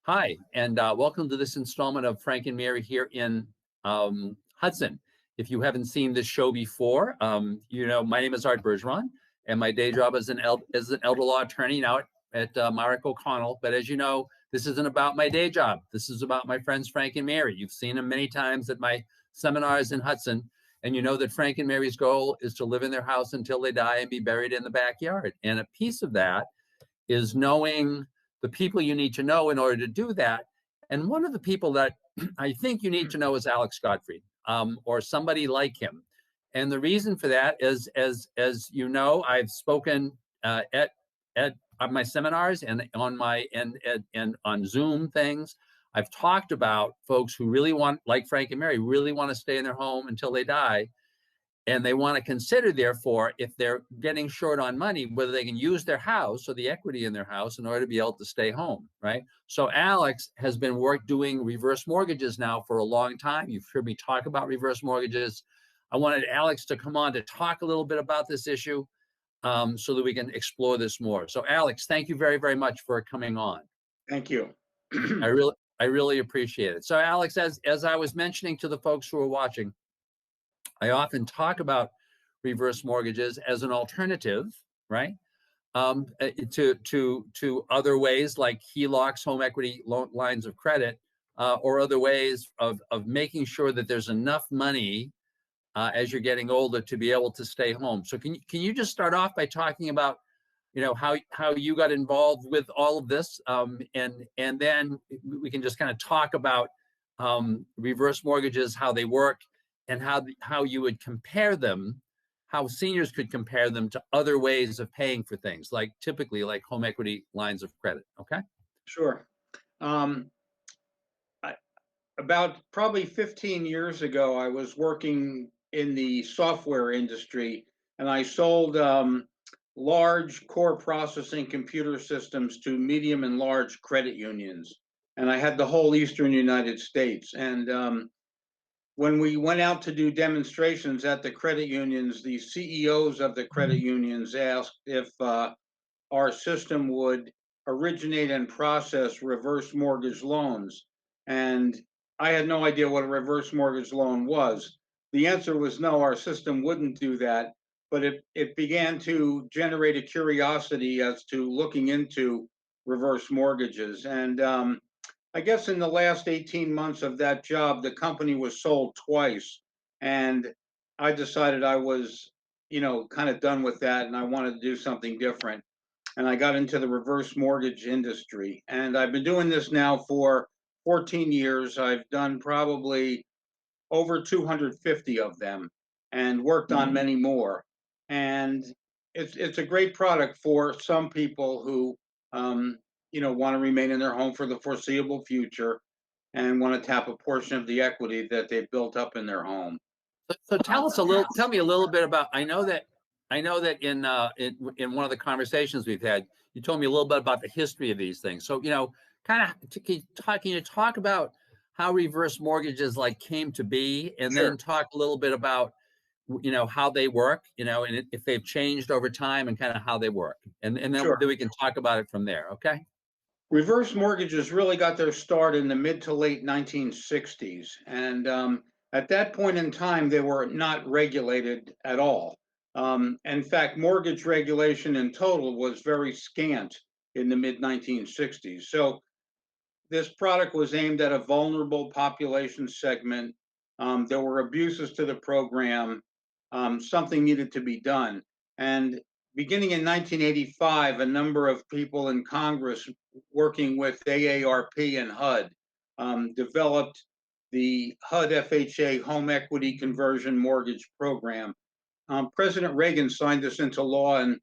Hi, and welcome to this installment of Frank and Mary here in Hudson. If you haven't seen this show before, my name is Art Bergeron, and my day job is an elder law attorney now at Myrick O'Connell. But as you know, this isn't about my day job. This is about my friends Frank and Mary. You've seen them many times at my seminars in Hudson, and you know that Frank and Mary's goal is to live in their house until they die and be buried in the backyard. And a piece of that is knowing the people you need to know in order to do that. And one of the people that I think you need to know is Alex Gottfried, or somebody like him. And the reason for that is, as you know, I've spoken at my seminars and on my and on Zoom things. I've talked about folks who really want, like Frank and Mary, really want to stay in their home until they die. And they want to consider, therefore, if they're getting short on money, whether they can use their house or the equity in their house in order to be able to stay home, right? So Alex has been doing reverse mortgages now for a long time. You've heard me talk about reverse mortgages. I wanted Alex to come on to talk a little bit about this issue so that we can explore this more. So Alex, thank you very, very much for coming on. Thank you. I really appreciate it. So Alex, as I was mentioning to the folks who are watching, I often talk about reverse mortgages as an alternative, right, to other ways like HELOCs, home equity lines of credit, or other ways of making sure that there's enough money as you're getting older to be able to stay home. So can you just start off by talking about, how you got involved with all of this, and then we can just kind of talk about reverse mortgages, how they work, and how you would compare them, how seniors could compare them to other ways of paying for things, like typically like home equity lines of credit. Okay? Sure. About probably 15 years ago, I was working in the software industry, and I sold large core processing computer systems to medium and large credit unions. And I had the whole Eastern United States. And when we went out to do demonstrations at the credit unions, the CEOs of the credit unions asked if our system would originate and process reverse mortgage loans. And I had no idea what a reverse mortgage loan was. The answer was no, our system wouldn't do that. But it began to generate a curiosity as to looking into reverse mortgages. And I guess in the last 18 months of that job, the company was sold twice. And I decided I was, kind of done with that and I wanted to do something different. And I got into the reverse mortgage industry. And I've been doing this now for 14 years. I've done probably over 250 of them and worked on many more. And it's a great product for some people who want to remain in their home for the foreseeable future and want to tap a portion of the equity that they've built up in their home. So tell me a little bit about. I know that in one of the conversations we've had, you told me a little bit about the history of these things. So can you talk about how reverse mortgages came to be, and Sure. then talk a little bit about how they work, and if they've changed over time and kind of how they work, and then Sure. we can talk about it from there. Okay. Reverse mortgages really got their start in the mid to late 1960s. And at that point in time, they were not regulated at all. In fact, mortgage regulation in total was very scant in the mid 1960s. So this product was aimed at a vulnerable population segment. There were abuses to the program. Something needed to be done. And beginning in 1985, a number of people in Congress working with AARP and HUD developed the HUD-FHA Home Equity Conversion Mortgage Program. President Reagan signed this into law in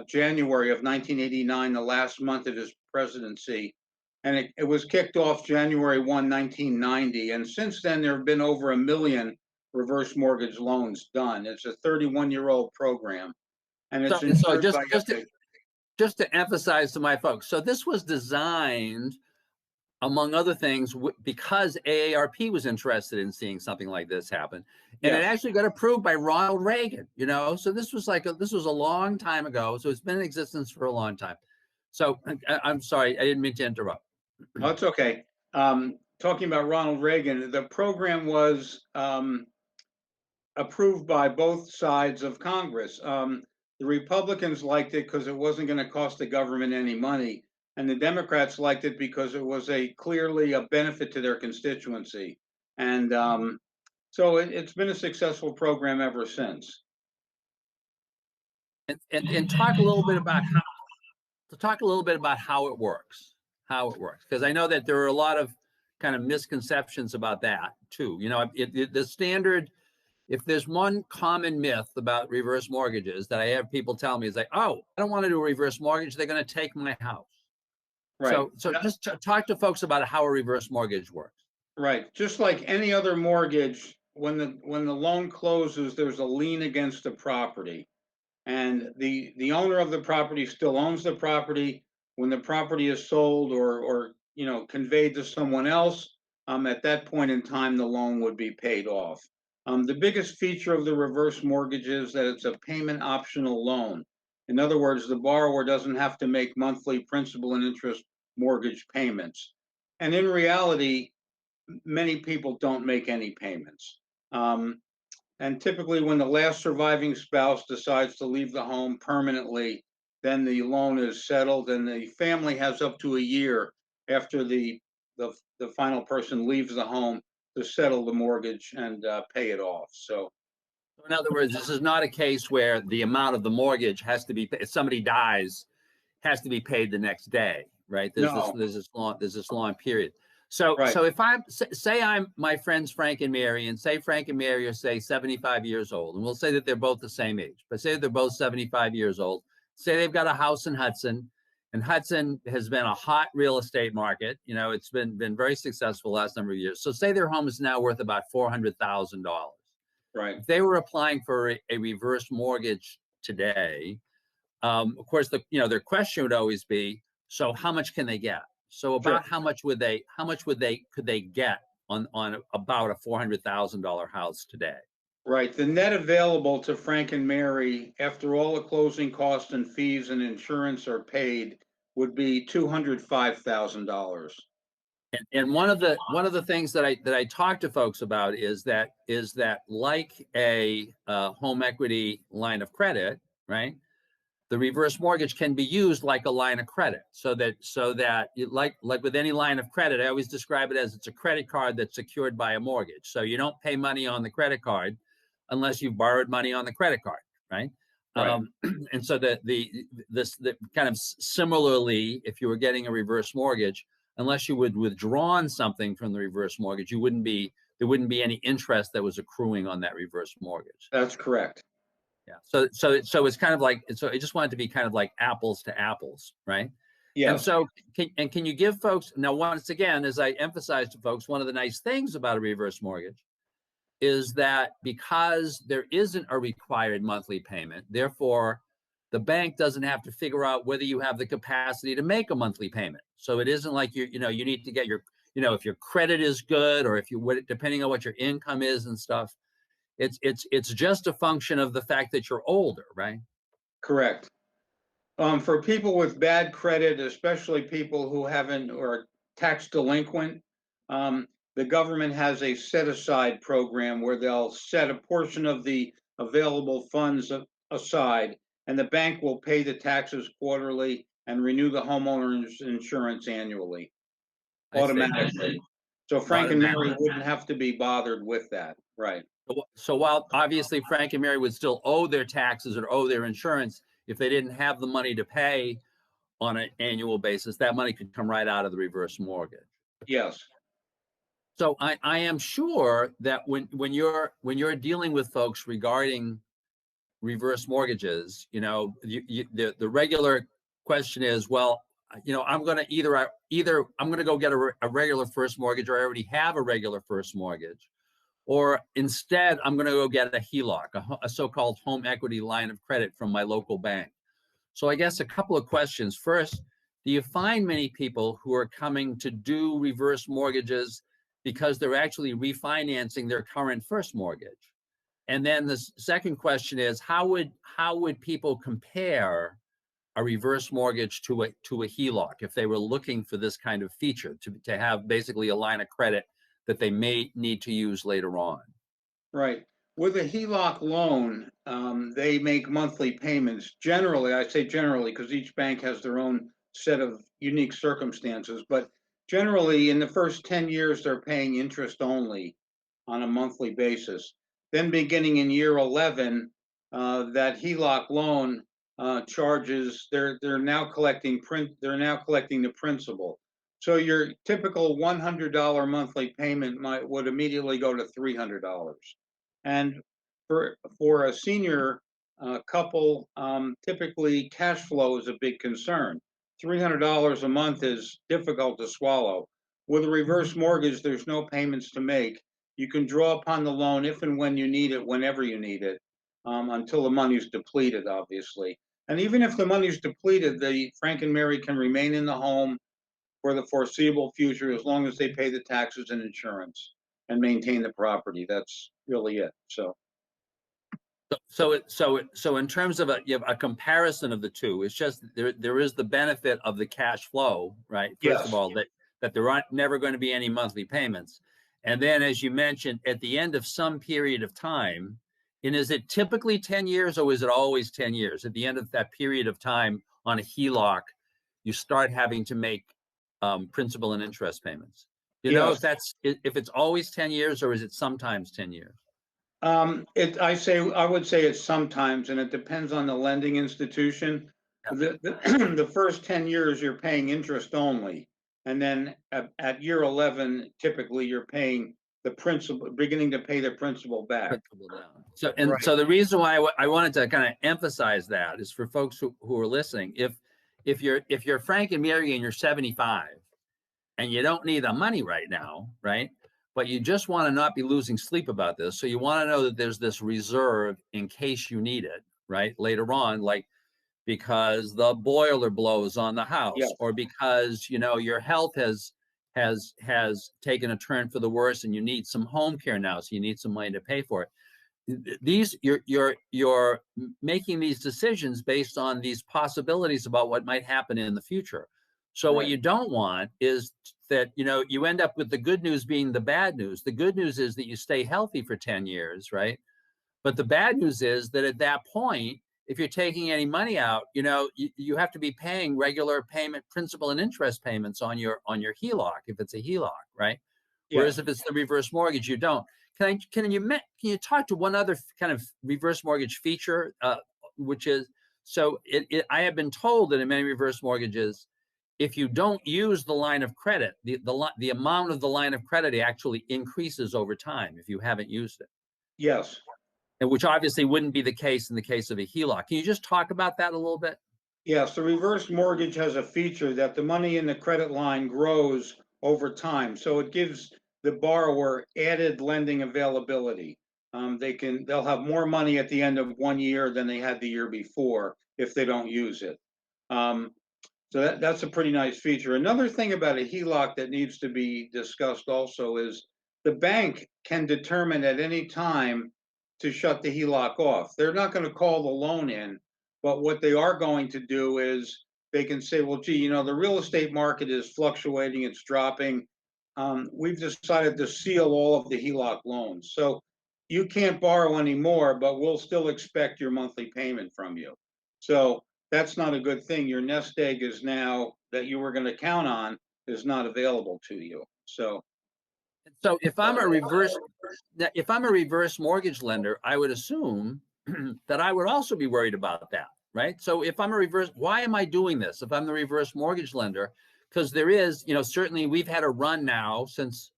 January of 1989, the last month of his presidency. And it was kicked off January 1, 1990. And since then, there have been over 1 million reverse mortgage loans done. It's a 31-year-old program. And it's just to emphasize to my folks, so this was designed, among other things, because AARP was interested in seeing something like this happen, and It actually got approved by Ronald Reagan. So this was a long time ago. So it's been in existence for a long time. So I'm sorry, I didn't mean to interrupt. Oh, it's okay. Talking about Ronald Reagan, the program was approved by both sides of Congress. The Republicans liked it because it wasn't going to cost the government any money, and the Democrats liked it because it was clearly a benefit to their constituency. And so it's been a successful program ever since. And talk a little bit about how it works, because I know that there are a lot of kind of misconceptions about that too. You know, the standard, if there's one common myth about reverse mortgages that I have people tell me is like, oh, I don't want to do a reverse mortgage, they're going to take my house. Right. So just talk to folks about how a reverse mortgage works. Right. Just like any other mortgage, when the loan closes, there's a lien against the property. And the owner of the property still owns the property. When the property is sold or conveyed to someone else, at that point in time, the loan would be paid off. The biggest feature of the reverse mortgage is that it's a payment optional loan. In other words, the borrower doesn't have to make monthly principal and interest mortgage payments. And in reality, many people don't make any payments. And typically, when the last surviving spouse decides to leave the home permanently, then the loan is settled, and the family has up to a year after the final person leaves the home to settle the mortgage and pay it off. So, In other words, this is not a case where the amount of the mortgage has to be, if somebody dies, has to be paid the next day, right? no, There's this long period. So right, if say I'm my friends Frank and Mary, and say Frank and Mary are, say, 75 years old, and we'll say that they're both the same age, but say they're both 75 years old. Say they've got a house in Hudson, and Hudson has been a hot real estate market. You know, it's been very successful the last number of years. So say their home is now worth about $400,000. right, If they were applying for a reverse mortgage today, of course, their question would always be, so how much can they get? So about sure, could they get on about a $400,000 house today? right. The net available to Frank and Mary after all the closing costs and fees and insurance are paid would be $205,000. And one of the things that I talk to folks about is that like a home equity line of credit, right? The reverse mortgage can be used like a line of credit, so that like with any line of credit, I always describe it as it's a credit card that's secured by a mortgage. So you don't pay money on the credit card unless you've borrowed money on the credit card, right? Right. And so the kind of similarly, if you were getting a reverse mortgage, unless you would withdrawn something from the reverse mortgage, there wouldn't be any interest that was accruing on that reverse mortgage. That's correct. Yeah. So it's kind of like, so I just want it to be kind of like apples to apples, right? And Yes. so can you give folks, now once again, as I emphasize to folks, one of the nice things about a reverse mortgage is that because there isn't a required monthly payment, therefore the bank doesn't have to figure out whether you have the capacity to make a monthly payment. So it isn't like you need to get your, if your credit is good, or if you, depending on what your income is and stuff, it's just a function of the fact that you're older, right? Correct. For people with bad credit, especially people who haven't or tax delinquent, the government has a set aside program where they'll set a portion of the available funds aside, and the bank will pay the taxes quarterly and renew the homeowner's insurance annually, I see. automatically. So Frank and Mary wouldn't have to be bothered with that. Right. So while obviously Frank and Mary would still owe their taxes or owe their insurance, if they didn't have the money to pay on an annual basis, that money could come right out of the reverse mortgage. Yes. So I am sure that when you're dealing with folks regarding reverse mortgages, the regular question is, well, I'm going to either I'm going to go get a regular first mortgage, or I already have a regular first mortgage, or instead I'm going to go get a HELOC, a so-called home equity line of credit from my local bank. So I guess a couple of questions. First, do you find many people who are coming to do reverse mortgages because they're actually refinancing their current first mortgage? And then the second question is, how would people compare a reverse mortgage to a HELOC, if they were looking for this kind of feature to have basically a line of credit that they may need to use later on. Right. With a HELOC loan, they make monthly payments. Generally, I say generally because each bank has their own set of unique circumstances, but generally in the first 10 years, they're paying interest only on a monthly basis. Then beginning in year 11, that HELOC loan charges, they're now collecting the principal. So your typical $100 monthly payment would immediately go to $300. And for a senior couple, typically cash flow is a big concern. $300 a month is difficult to swallow. With a reverse mortgage, there's no payments to make. You can draw upon the loan if and when you need it, whenever you need it, until the money's depleted, obviously. And even if the money's depleted, the Frank and Mary can remain in the home for the foreseeable future as long as they pay the taxes and insurance and maintain the property. That's really it. So in terms of a comparison of the two, it's just there is the benefit of the cash flow, right? First of all, that there aren't never going to be any monthly payments. And then, as you mentioned, at the end of some period of time, and is it typically 10 years or is it always 10 years? At the end of that period of time on a HELOC, you start having to make principal and interest payments. You know, if it's always 10 years or is it sometimes 10 years? I would say it's sometimes, and it depends on the lending institution. Yeah. The first 10 years you're paying interest only, and then at year 11, typically you're paying the principal, beginning to pay the principal back. Principal down. So the reason why I wanted to kind of emphasize that is for folks who are listening. If you're Frank and Mary and you're 75 and you don't need the money right now, right? But you just want to not be losing sleep about this. So you want to know that there's this reserve in case you need it, right? Later on, like because the boiler blows on the house, or because, you know, your health has taken a turn for the worse and you need some home care now. So you need some money to pay for it. You're making these decisions based on these possibilities about what might happen in the future. So what you don't want is that, you know, you end up with the good news being the bad news. The good news is that you stay healthy for 10 years, right? But the bad news is that at that point, if you're taking any money out, you know, you have to be paying regular payment, principal and interest payments on your HELOC, if it's a HELOC, right? Whereas if it's the reverse mortgage, you don't. Can you talk to one other kind of reverse mortgage feature, which is, so I have been told that in many reverse mortgages, if you don't use the line of credit, the amount of the line of credit actually increases over time if you haven't used it. Yes. And which obviously wouldn't be the case in the case of a HELOC. Can you just talk about that a little bit? Yes, the reverse mortgage has a feature that the money in the credit line grows over time. So it gives the borrower added lending availability. They'll have more money at the end of 1 year than they had the year before if they don't use it. So that's a pretty nice feature. Another thing about a HELOC that needs to be discussed also is the bank can determine at any time to shut the HELOC off. They're not going to call the loan in, but what they are going to do is they can say, well, gee, you know, the real estate market is fluctuating, it's dropping. We've decided to seal all of the HELOC loans. So you can't borrow anymore, but we'll still expect your monthly payment from you. So that's not a good thing. Your nest egg is now that you were going to count on is not available to you. So if I'm a reverse mortgage lender, I would assume that I would also be worried about that, right? So if I'm a reverse, why am I doing this? If I'm the reverse mortgage lender, because there is, you know, certainly we've had a run now since,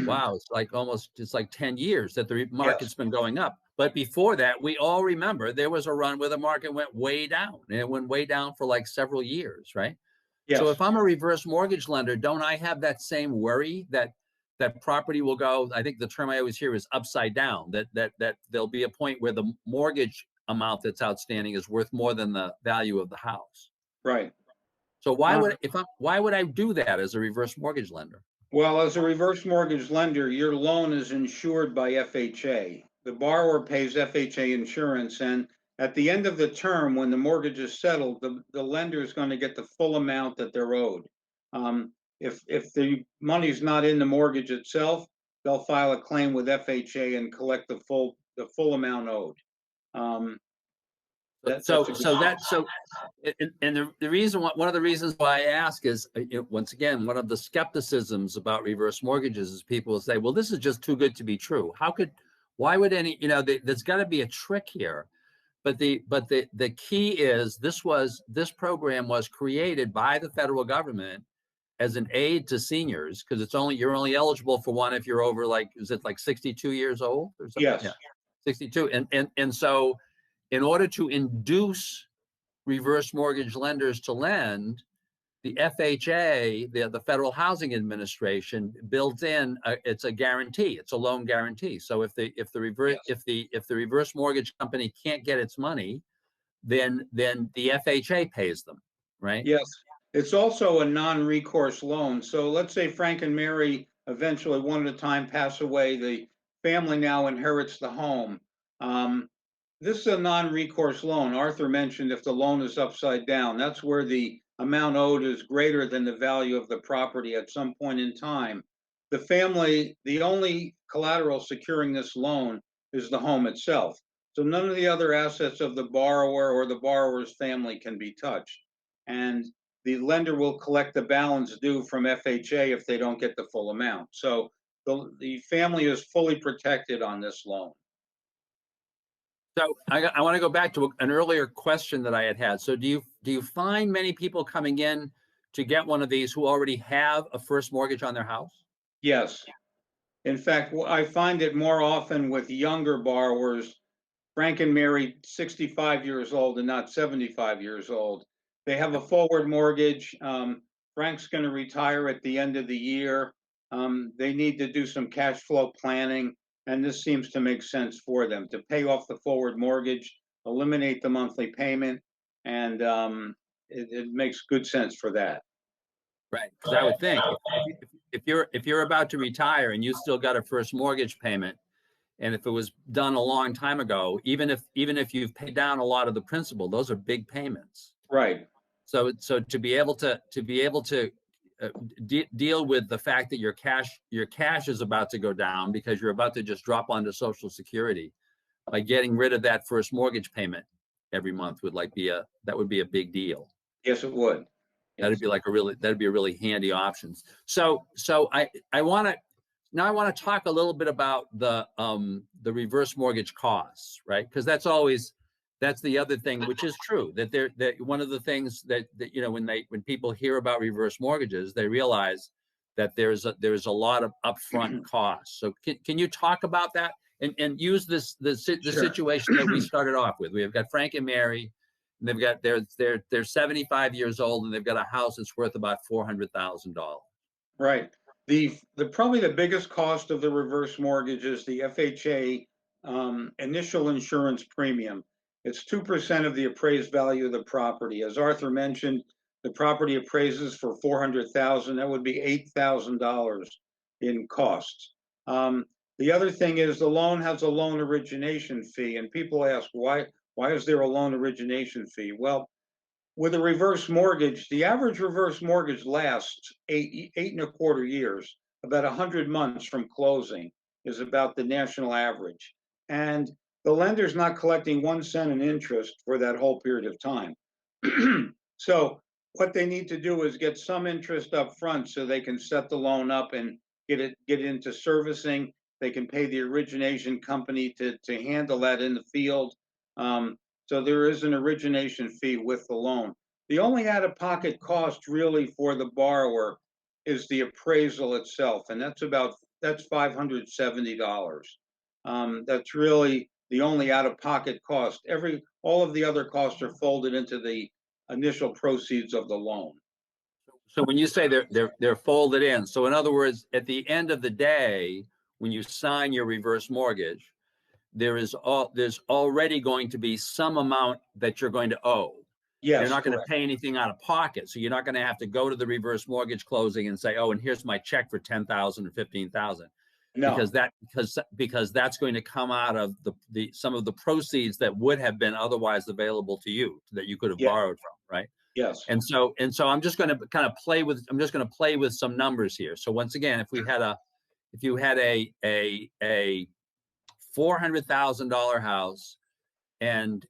wow, it's like 10 years that the market's been going up. But before that, we all remember there was a run where the market went way down, and it went way down for like several years, right? yes. So if I'm a reverse mortgage lender, don't I have that same worry that property will go, I think the term I always hear is upside down, that there'll be a point where the mortgage amount that's outstanding is worth more than the value of the house. Right. So why would I do that as a reverse mortgage lender? Well, as a reverse mortgage lender, your loan is insured by FHA. The borrower pays FHA insurance, and At the end of the term, when the mortgage is settled, the lender is going to get the full amount that they're owed. If the money's not in the mortgage itself, they'll file a claim with FHA and collect the full amount owed. The reason, one of the reasons why I ask is, once again, one of the skepticisms about reverse mortgages is people will say, well, this is just too good to be true. Why would any, there's got to be a trick here. But the key is this program was created by the federal government as an aid to seniors, because you're only eligible for one if you're over, like, is it like 62 years old or something? Yes. Yeah, 62. And so in order to induce reverse mortgage lenders to lend, the FHA, the Federal Housing Administration, built in it's a guarantee. It's a loan guarantee. So if the reverse mortgage company can't get its money, then the FHA pays them, right? Yes. It's also a non-recourse loan. So let's say Frank and Mary eventually, one at a time, pass away. The family now inherits the home. This is a non-recourse loan. Arthur mentioned if the loan is upside down, that's where the amount owed is greater than the value of the property at some point in time. The family, the only collateral securing this loan is the home itself. So none of the other assets of the borrower or the borrower's family can be touched. And the lender will collect the balance due from FHA if they don't get the full amount. So the family is fully protected on this loan. So I want to go back to an earlier question that I had. So do you find many people coming in to get one of these who already have a first mortgage on their house? Yes. In fact, I find it more often with younger borrowers. Frank and Mary, 65 years old and not 75 years old. They have a forward mortgage. Frank's going to retire at the end of the year. They need to do some cash flow planning, and this seems to make sense for them to pay off the forward mortgage, eliminate the monthly payment, and it makes good sense for that. Right, because I would think if you're about to retire and you still got a first mortgage payment, and if it was done a long time ago, even if you've paid down a lot of the principal, those are big payments. Right. So to be able to deal with the fact that your cash is about to go down because you're about to just drop onto Social Security, by getting rid of that first mortgage payment every month would be a big deal. Yes, it would. Yes. That'd be a really handy option. So I want to talk a little bit about the reverse mortgage costs, right? Because that's the other thing, which is true, that one of the things that when people hear about reverse mortgages, they realize that there's a lot of upfront costs. So can you talk about that and use the Sure. situation that we started off with? We've got Frank and Mary, and they're 75 years old, and they've got a house that's worth about $400,000. Right. Probably the biggest cost of the reverse mortgage is the FHA initial insurance premium. It's 2% of the appraised value of the property. As Arthur mentioned, the property appraises for $400,000. That would be $8,000 in costs. The other thing is the loan has a loan origination fee, and people ask why is there a loan origination fee? Well, with a reverse mortgage, the average reverse mortgage lasts eight and a quarter years. About 100 months from closing is about the national average. And the lender's not collecting 1 cent in interest for that whole period of time. So what they need to do is get some interest up front so they can set the loan up and get it into servicing. They can pay the origination company to handle that in the field. So there is an origination fee with the loan. The only out-of-pocket cost really for the borrower is the appraisal itself, and that's $570. That's really the only out-of-pocket cost. All of the other costs are folded into the initial proceeds of the loan. So when you say they're folded in, so in other words, at the end of the day, when you sign your reverse mortgage, there's already going to be some amount that you're going to owe. Yes, you're not going to correct. pay anything out of pocket. So you're not going to have to go to the reverse mortgage closing and say, oh, and here's my check for $10,000 or $15,000. No. because that's going to come out of the some of the proceeds that would have been otherwise available to you that you could have Yeah. borrowed from, right? Yes. And so I'm just going to kind of play with some numbers here. So once again, if you had a $400,000 house, and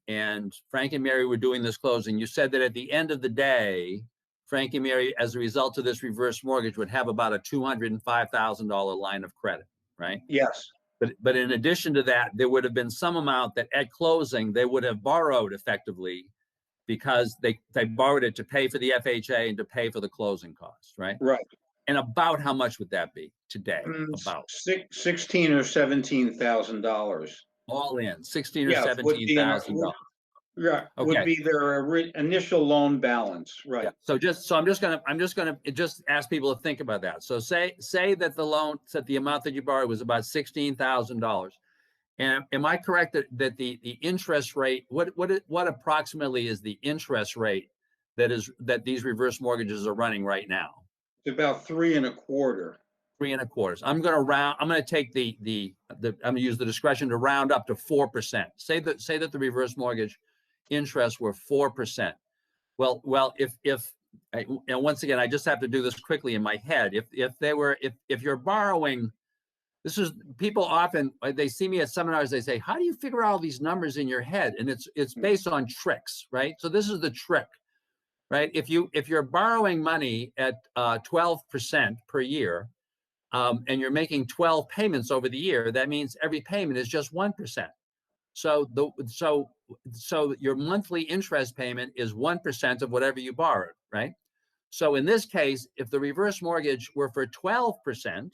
Frank and Mary were doing this closing, you said that at the end of the day, Frank and Mary, as a result of this reverse mortgage, would have about a $205,000 line of credit, right? Yes. But in addition to that, there would have been some amount that at closing they would have borrowed effectively, because they borrowed it to pay for the FHA and to pay for the closing costs, right? Right. And about how much would that be today? About $16,000 or $17,000. all in, $16,000 or Yes, $17,000. yeah, would Okay. be their initial loan balance, right? Yeah. So I'm just gonna ask people to think about that. So say that the amount that you borrowed was about $16,000. And am I correct that the interest rate, what approximately is the interest rate that these reverse mortgages are running right now? It's about 3.25. 3.25. I'm going to take I'm going to use the discretion to round up to 4%. Say that the reverse mortgage interest were 4%. Well, and once again, I just have to do this quickly in my head. If you're borrowing, people often, they see me at seminars, they say, how do you figure out all these numbers in your head? And it's based on tricks, right? So this is the trick, right? If you're borrowing money at 12% per year, and you're making 12 payments over the year, that means every payment is just 1%. So your monthly interest payment is 1% of whatever you borrowed, right? So in this case, if the reverse mortgage were for 12%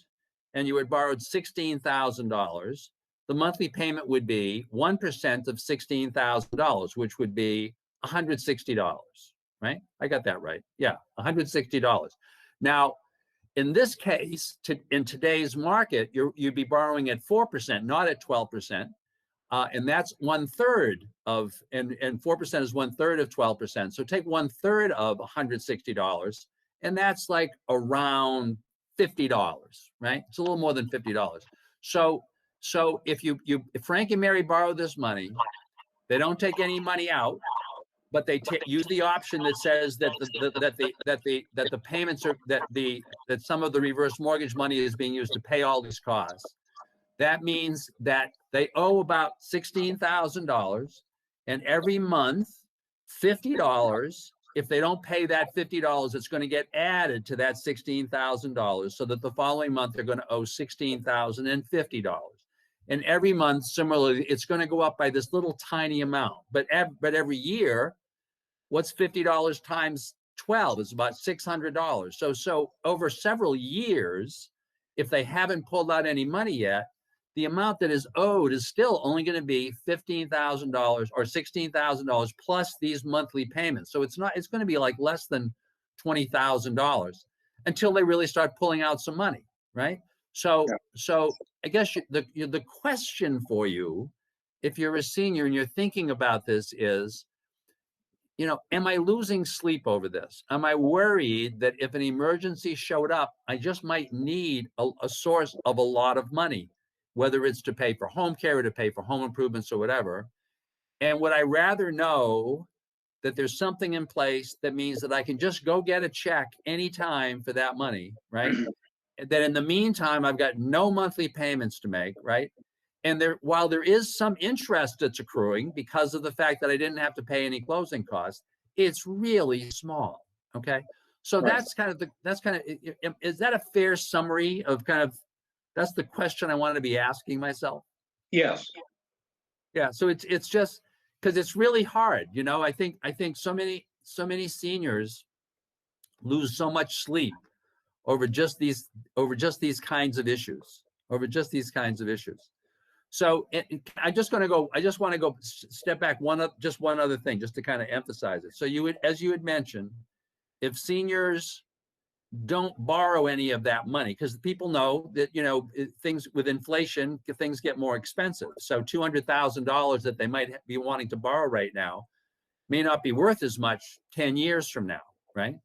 and you had borrowed $16,000, the monthly payment would be 1% of $16,000, which would be $160, right? I got that right. Yeah, $160. Now, in this case, in today's market, you'd be borrowing at 4%, not at 12%. And that's 1/3 of, and 4% is 1/3 of 12%. So take 1/3 of $160, and that's like around $50, right? It's a little more than $50. So if Frank and Mary borrow this money, they don't take any money out, but they use the option that says that the payments are that some of the reverse mortgage money is being used to pay all these costs. That means that they owe about $16,000, and every month, $50. If they don't pay that $50, it's going to get added to that $16,000, so that the following month they're going to owe $16,050. And every month, similarly, it's going to go up by this little tiny amount. But every year, what's $50 times 12? It's about $600. So over several years, if they haven't pulled out any money yet, the amount that is owed is still only going to be $15,000 or $16,000 plus these monthly payments. So it's going to be like less than $20,000 until they really start pulling out some money, right? So I guess the question for you, if you're a senior and you're thinking about this, is, am I losing sleep over this? Am I worried that if an emergency showed up, I just might need a source of a lot of money, whether it's to pay for home care or to pay for home improvements or whatever? And would I rather know that there's something in place that means that I can just go get a check anytime for that money, right? That in the meantime, I've got no monthly payments to make, right? And while there is some interest that's accruing because of the fact that I didn't have to pay any closing costs, it's really small. Okay, so Right. Is that a fair summary of that's the question I wanted to be asking myself? Yes. Yeah. So it's just because it's really hard. I think so many seniors lose so much sleep over just these kinds of issues. So I just want to go step back one other thing, just to kind of emphasize it. So as you had mentioned, if seniors don't borrow any of that money, because people know that, things with inflation, things get more expensive. So $200,000 that they might be wanting to borrow right now may not be worth as much 10 years from now, right?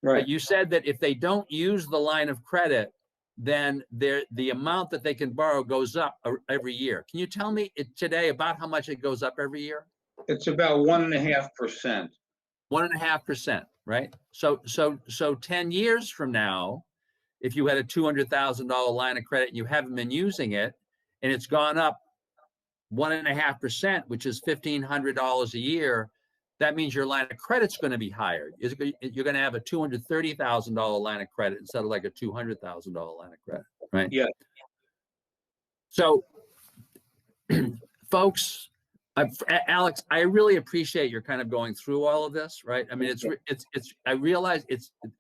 Right. But you said that if they don't use the line of credit, then the amount that they can borrow goes up every year. Can you tell me today about how much it goes up every year? It's about 1.5%. 1.5%, right? So 10 years from now, if you had a $200,000 line of credit and you haven't been using it, and it's gone up 1.5%, which is $1,500 a year, that means your line of credit's going to be higher. You're going to have a $230,000 line of credit instead of like a $200,000 line of credit, right? Yeah. So, folks, Alex, I really appreciate your kind of going through all of this, right? I mean, I realize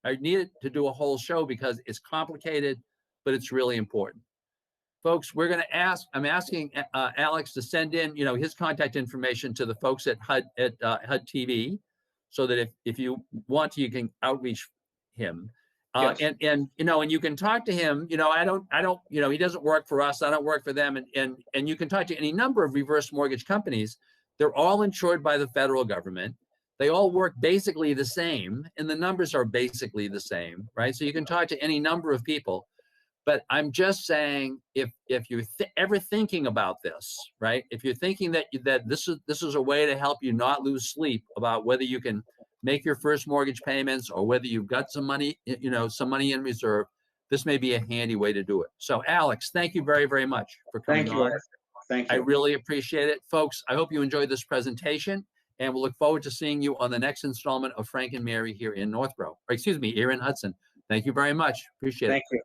I needed to do a whole show because it's complicated, but it's really important. Folks, I'm asking Alex to send in, his contact information to the folks at HUD-TV, so that if you want to, you can outreach him. Yes. And you can talk to him. He doesn't work for us. I don't work for them. And you can talk to any number of reverse mortgage companies. They're all insured by the federal government. They all work basically the same, and the numbers are basically the same, right? So you can talk to any number of people. But I'm just saying, if you're ever thinking about this, right? If you're thinking that this is a way to help you not lose sleep about whether you can make your first mortgage payments or whether you've got some money, some money in reserve, this may be a handy way to do it. So, Alex, thank you very, very much for coming on. Thank you. I really appreciate it, folks. I hope you enjoyed this presentation, and we'll look forward to seeing you on the next installment of Frank and Mary here in here in Hudson. Thank you very much. Appreciate it. Thank you.